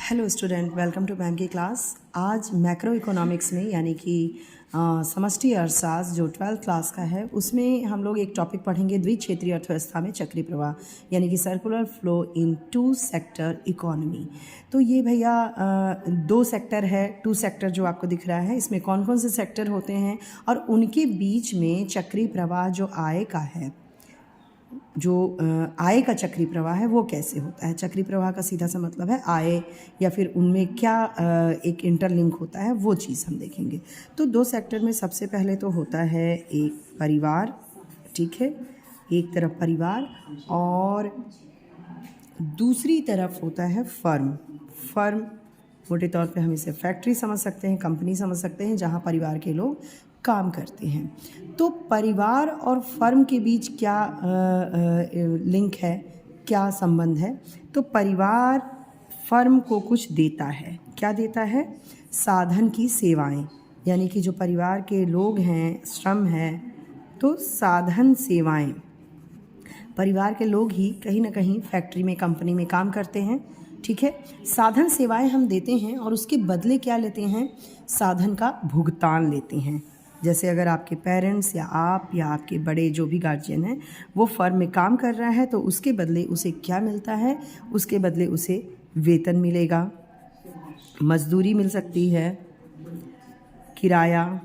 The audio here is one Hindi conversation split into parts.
Hello student, welcome to ma'am की क्लास। आज मैक्रो इकोनॉमिक्स में यानी कि समष्टि अर्थशास्त्र जो 12th क्लास का है उसमें हम लोग एक टॉपिक पढ़ेंगे द्विक्षेत्रीय अर्थव्यवस्था में चक्री प्रवाह यानी कि circular flow in two sector economy. तो ये भैया दो सेक्टर है, टू सेक्टर जो आपको दिख रहा है, इसमें कौन कौन से सेक्टर होते हैं और उनके बीच में चक्री प्रवाह जो आय का है, जो आय का चक्री प्रवाह है वो कैसे होता है। चक्री प्रवाह का सीधा सा मतलब है आय या फिर उनमें क्या एक इंटरलिंक होता है, वो चीज़ हम देखेंगे। तो दो सेक्टर में सबसे पहले तो होता है एक परिवार, ठीक है, एक तरफ परिवार और दूसरी तरफ होता है फर्म। फर्म मोटे तौर पे हम इसे फैक्ट्री समझ सकते हैं, कंपनी समझ सकते हैं, जहाँ परिवार के लोग काम करते हैं। तो परिवार और फर्म के बीच क्या लिंक है, क्या संबंध है। तो परिवार फर्म को कुछ देता है। क्या देता है? साधन की सेवाएं, यानी कि जो परिवार के लोग हैं, श्रम है, तो साधन सेवाएं, परिवार के लोग ही कहीं ना कहीं फैक्ट्री में, कंपनी में काम करते हैं, ठीक है। साधन सेवाएं हम देते हैं और उसके बदले क्या लेते हैं? साधन का भुगतान लेते हैं। जैसे अगर आपके पेरेंट्स या आप या आपके बड़े जो भी गार्जियन हैं वो फर्म में काम कर रहा है तो उसके बदले उसे क्या मिलता है? उसके बदले उसे वेतन मिलेगा, मजदूरी मिल सकती है, किराया,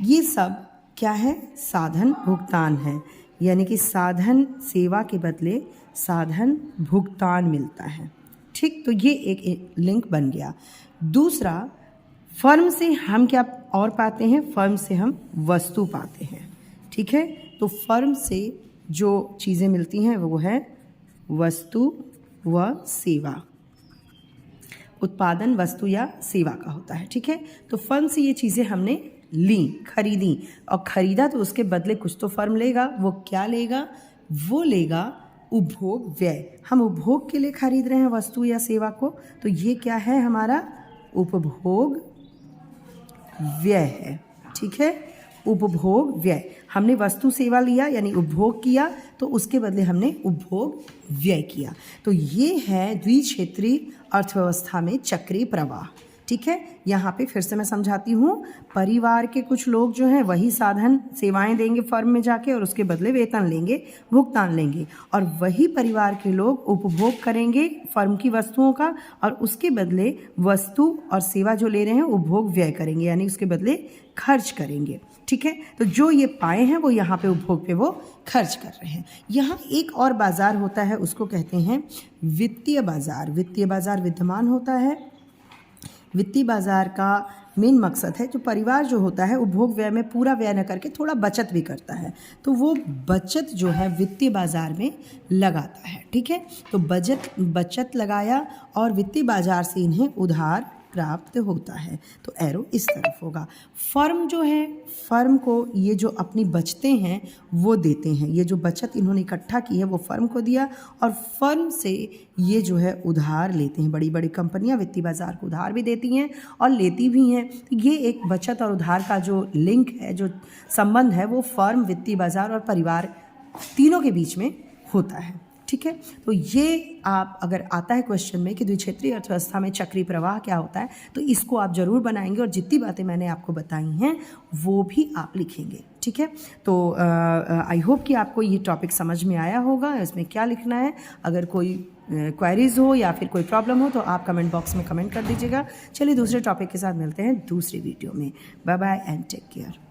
ये सब क्या है? साधन भुगतान है, यानी कि साधन सेवा के बदले साधन भुगतान मिलता है, ठीक। तो ये एक लिंक बन गया। दूसरा, फर्म से हम क्या और पाते हैं? फर्म से हम वस्तु पाते हैं, ठीक है। तो फर्म से जो चीज़ें मिलती हैं वो है वस्तु व सेवा। उत्पादन वस्तु या सेवा का होता है, ठीक है। तो फर्म से ये चीज़ें हमने ली, खरीदी, और ख़रीदा तो उसके बदले कुछ तो फर्म लेगा। वो क्या लेगा? वो लेगा उपभोग व्यय। हम उपभोग के लिए खरीद रहे हैं वस्तु या सेवा को, तो ये क्या है? हमारा उपभोग व्यय है, ठीक है। उपभोग व्यय, हमने वस्तु सेवा लिया यानी उपभोग किया, तो उसके बदले हमने उपभोग व्यय किया। तो ये है द्विक्षेत्रीय अर्थव्यवस्था में चक्री प्रवाह, ठीक है। यहाँ पे फिर से मैं समझाती हूँ। परिवार के कुछ लोग जो हैं वही साधन सेवाएं देंगे फर्म में जाके और उसके बदले वेतन लेंगे, भुगतान लेंगे, और वही परिवार के लोग उपभोग करेंगे फर्म की वस्तुओं का और उसके बदले वस्तु और सेवा जो ले रहे हैं उपभोग व्यय करेंगे, यानी उसके बदले खर्च करेंगे, ठीक है। तो जो ये पाए हैं वो यहाँ पे उपभोग पे वो खर्च कर रहे हैं। यहाँ एक और बाजार होता है, उसको कहते हैं वित्तीय बाजार। वित्तीय बाजार विद्यमान होता है। वित्तीय बाजार का मेन मकसद है, जो परिवार जो होता है उपभोग व्यय में पूरा व्यय न करके थोड़ा बचत भी करता है, तो वो बचत जो है वित्तीय बाजार में लगाता है, ठीक है। तो बचत लगाया और वित्तीय बाजार से इन्हें उधार प्राप्त होता है। तो एरो इस तरफ होगा। फर्म जो है, फर्म को ये जो अपनी बचतें हैं वो देते हैं। ये जो बचत इन्होंने इकट्ठा की है वो फर्म को दिया और फर्म से ये जो है उधार लेते हैं। बड़ी बड़ी कंपनियां वित्तीय बाजार को उधार भी देती हैं और लेती भी हैं। तो ये एक बचत और उधार का जो लिंक है, जो संबंध है, वो फर्म, वित्तीय बाजार और परिवार तीनों के बीच में होता है, ठीक है। तो ये आप अगर आता है क्वेश्चन में कि द्विक्षेत्रीय अर्थव्यवस्था में चक्री प्रवाह क्या होता है, तो इसको आप जरूर बनाएंगे और जितनी बातें मैंने आपको बताई हैं वो भी आप लिखेंगे, ठीक है। तो आई होप कि आपको ये टॉपिक समझ में आया होगा, इसमें क्या लिखना है। अगर कोई क्वेरीज हो या फिर कोई प्रॉब्लम हो तो आप कमेंट बॉक्स में कमेंट कर दीजिएगा। चलिए दूसरे टॉपिक के साथ मिलते हैं दूसरी वीडियो में। Bye bye and take care.